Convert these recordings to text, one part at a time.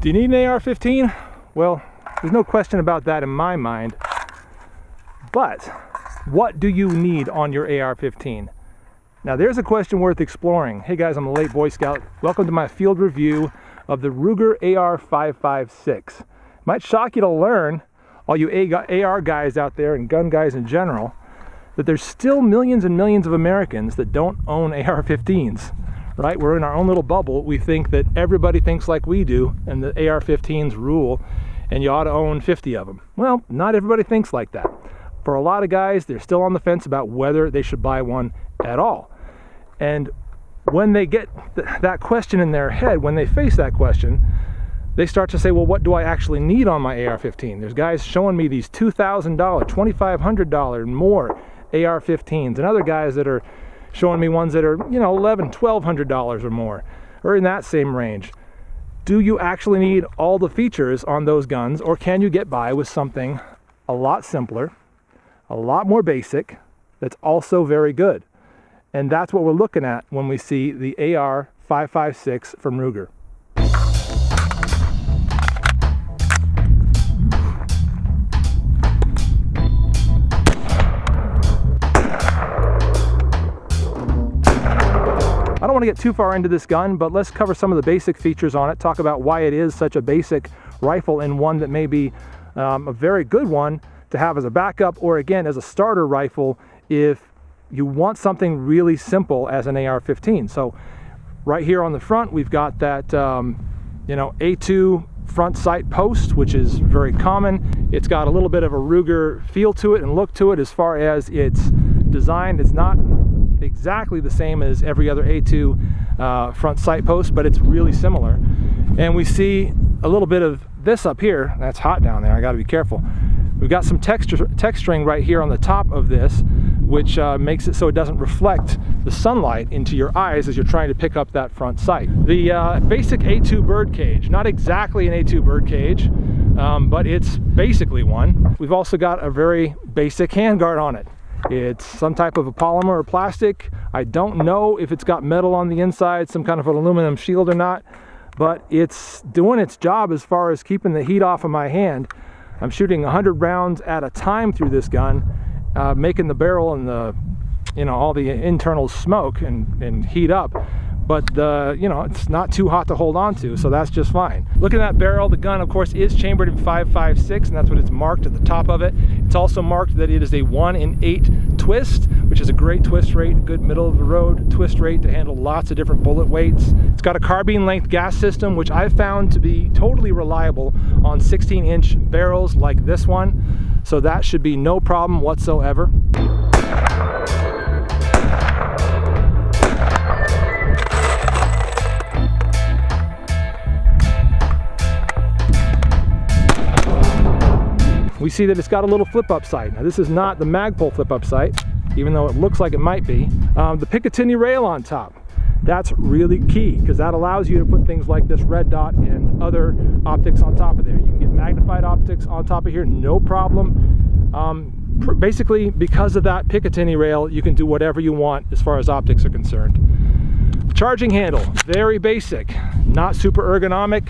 Do you need an AR-15? Well, there's no question about that in my mind. But what do you need on your AR-15? Now there's a question worth exploring. Hey guys, I'm a late Boy Scout. Welcome to my field review of the Ruger AR-556. Might shock you to learn, all you AR guys out there and gun guys in general, that there's still millions and millions of Americans that don't own AR-15s. Right? We're in our own little bubble. We think that everybody thinks like we do, and the AR-15s rule, and you ought to own 50 of them. Well, not everybody thinks like that. For a lot of guys, they're still on the fence about whether they should buy one at all. And when they get that question in their head, when they face that question, they start to say, well, what do I actually need on my AR-15? There's guys showing me these $2,000, $2,500 and more AR-15s, and other guys that are showing me ones that are, $1,100, $1,200 or more, or in that same range. Do you actually need all the features on those guns, or can you get by with something a lot simpler, a lot more basic, that's also very good? And that's what we're looking at when we see the AR-556 from Ruger. I don't want to get too far into this gun, but let's cover some of the basic features on it, talk about why it is such a basic rifle and one that may be a very good one to have as a backup, or again as a starter rifle if you want something really simple as an AR-15. So right here on the front we've got that A2 front sight post, which is very common. It's got a little bit of a Ruger feel to it and look to it as far as it's designed. It's not exactly the same as every other A2 front sight post, but it's really similar. And we see a little bit of this up here. That's hot down there, I got to be careful. We've got some texturing right here on the top of this, which makes it so it doesn't reflect the sunlight into your eyes as you're trying to pick up that front sight. The basic A2 bird cage, not exactly an A2 bird cage, but it's basically one. We've also got a very basic handguard on it. It's some type of a polymer or plastic. I don't know if it's got metal on the inside, some kind of an aluminum shield or not, but it's doing its job as far as keeping the heat off of my hand. I'm shooting 100 rounds at a time through this gun, making the barrel and the, all the internals smoke and heat up. But it's not too hot to hold on to, so that's just fine. Look at that barrel. The gun, of course, is chambered in 5.56, and that's what it's marked at the top of it. It's also marked that it is a 1 in 8 twist, which is a great twist rate, a good middle-of-the-road twist rate to handle lots of different bullet weights. It's got a carbine-length gas system, which I've found to be totally reliable on 16-inch barrels like this one, so that should be no problem whatsoever. We see that it's got a little flip-up sight. Now this is not the Magpul flip-up sight, even though it looks like it might be. The Picatinny rail on top, that's really key, because that allows you to put things like this red dot and other optics on top of there. You can get magnified optics on top of here, no problem. Basically, because of that Picatinny rail, you can do whatever you want as far as optics are concerned. Charging handle, very basic, not super ergonomic.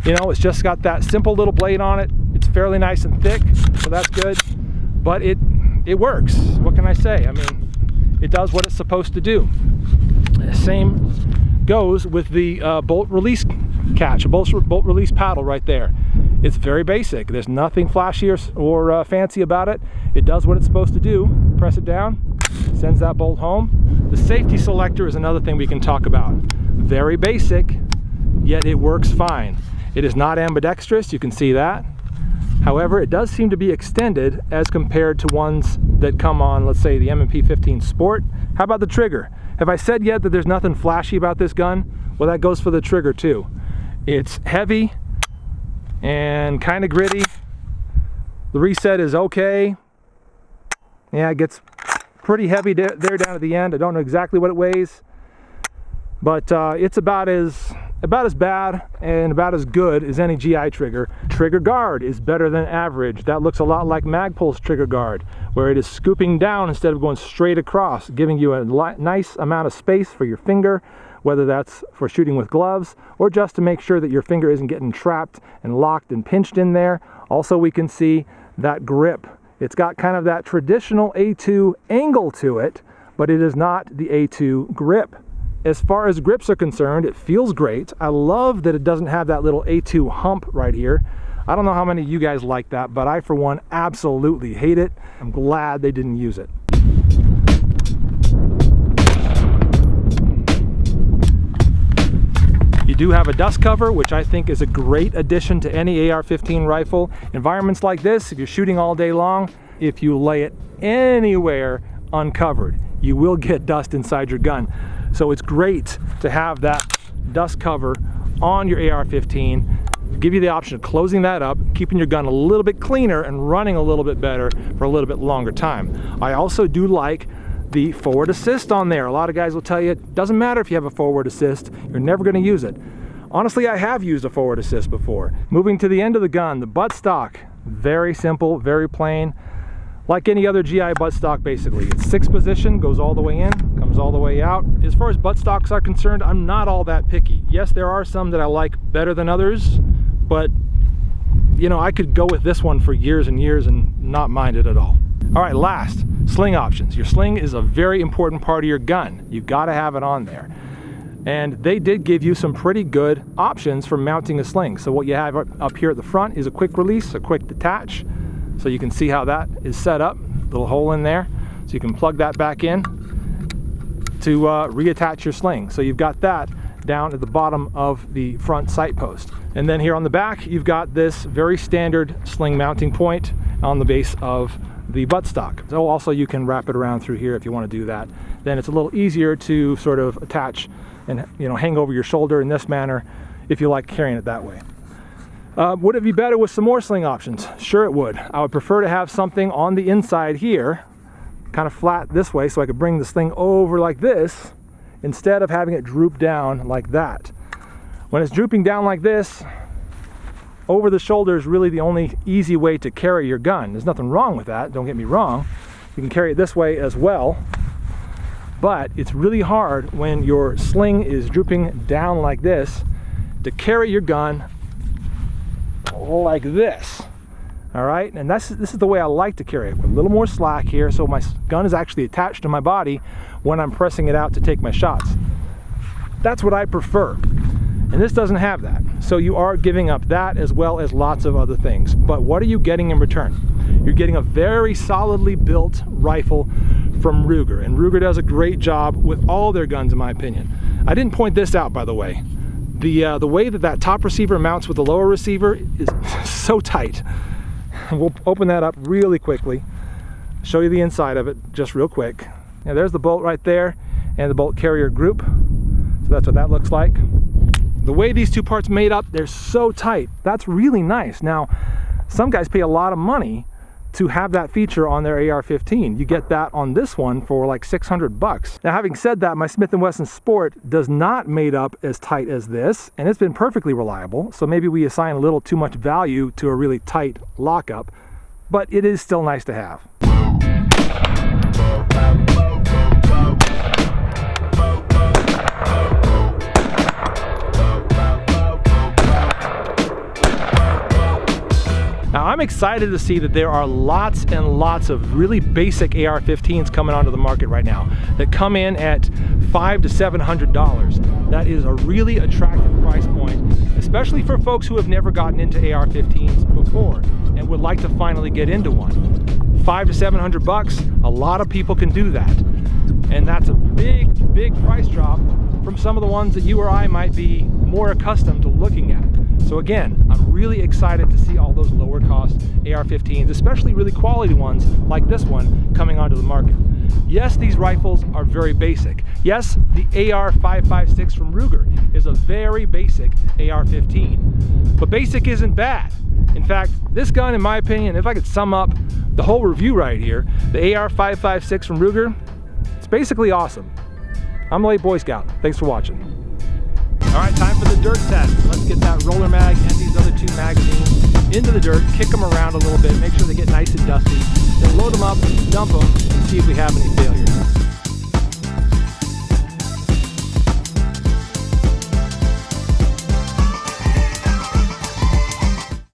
It's just got that simple little blade on it. It's fairly nice and thick, so that's good. But it works. What can I say? I mean, it does what it's supposed to do. Same goes with the bolt release catch, a bolt release paddle right there. It's very basic. There's nothing flashy or fancy about it. It does what it's supposed to do. Press it down, sends that bolt home. The safety selector is another thing we can talk about. Very basic, yet it works fine. It is not ambidextrous, you can see that. However, it does seem to be extended as compared to ones that come on, let's say, the M&P 15 Sport. How about the trigger? Have I said yet that there's nothing flashy about this gun? Well, that goes for the trigger too. It's heavy and kind of gritty. The reset is okay. Yeah, it gets pretty heavy there down at the end. I don't know exactly what it weighs, but it's about as bad and about as good as any GI trigger. Trigger guard is better than average. That looks a lot like Magpul's trigger guard, where it is scooping down instead of going straight across, giving you a nice amount of space for your finger whether that's for shooting with gloves or just to make sure that your finger isn't getting trapped and locked and pinched in there. Also, we can see that grip. It's got kind of that traditional A2 angle to it, but it is not the A2 grip. As far as grips are concerned, it feels great. I love that it doesn't have that little A2 hump right here. I don't know how many of you guys like that, but I, for one, absolutely hate it. I'm glad they didn't use it. You do have a dust cover, which I think is a great addition to any AR-15 rifle. Environments like this, if you're shooting all day long, if you lay it anywhere uncovered, you will get dust inside your gun. So it's great to have that dust cover on your AR-15. Give you the option of closing that up, keeping your gun a little bit cleaner and running a little bit better for a little bit longer time. I also do like the forward assist on there. A lot of guys will tell you it doesn't matter if you have a forward assist, you're never going to use it. Honestly, I have used a forward assist before. Moving to the end of the gun, the buttstock, very simple, very plain. Like any other GI buttstock, basically. It's 6 position, goes all the way in, comes all the way out. As far as buttstocks are concerned, I'm not all that picky. Yes, there are some that I like better than others, but you know, I could go with this one for years and years and not mind it at all. All right, last, sling options. Your sling is a very important part of your gun. You've got to have it on there. And they did give you some pretty good options for mounting a sling. So what you have up here at the front is a quick release, a quick detach. So you can see how that is set up, little hole in there. So you can plug that back in to reattach your sling. So you've got that down at the bottom of the front sight post. And then here on the back, you've got this very standard sling mounting point on the base of the buttstock. So also you can wrap it around through here if you want to do that. Then it's a little easier to sort of attach and, you know, hang over your shoulder in this manner if you like carrying it that way. Would it be better with some more sling options? Sure it would. I would prefer to have something on the inside here, kind of flat this way, so I could bring this thing over like this, instead of having it droop down like that. When it's drooping down like this, over the shoulder is really the only easy way to carry your gun. There's nothing wrong with that, don't get me wrong. You can carry it this way as well, but it's really hard when your sling is drooping down like this to carry your gun like this. All right, and this is the way I like to carry it, with a little more slack here, so my gun is actually attached to my body when I'm pressing it out to take my shots. That's what I prefer, and this doesn't have that. So you are giving up that as well as lots of other things. But what are you getting in return? You're getting a very solidly built rifle from Ruger, and Ruger does a great job with all their guns, in my opinion. I didn't point this out, by the way. The way that top receiver mounts with the lower receiver is so tight. We'll open that up really quickly, show you the inside of it just real quick. Now there's the bolt right there and the bolt carrier group. So that's what that looks like. The way these two parts made up, they're so tight. That's really nice. Now, some guys pay a lot of money to have that feature on their AR-15. You get that on this one for like 600 bucks. Now, having said that, my Smith & Wesson Sport does not made up as tight as this, and it's been perfectly reliable, so maybe we assign a little too much value to a really tight lockup, but it is still nice to have. Now, I'm excited to see that there are lots and lots of really basic AR-15s coming onto the market right now that come in at $500 to $700. That is a really attractive price point, especially for folks who have never gotten into AR-15s before and would like to finally get into one. $500 to $700, a lot of people can do that. And that's a big, big price drop from some of the ones that you or I might be more accustomed to looking at. So again, I'm really excited to see all those lower cost AR-15s, especially really quality ones like this one coming onto the market. Yes, these rifles are very basic. Yes, the AR-556 from Ruger is a very basic AR-15, but basic isn't bad. In fact, this gun, in my opinion, if I could sum up the whole review right here, the AR-556 from Ruger, it's basically awesome. I'm a late Boy Scout. Thanks for watching. All right, time for the dirt test. Let's get that roller mag and these other two magazines into the dirt, kick them around a little bit, make sure they get nice and dusty, then load them up, dump them, and see if we have any failures.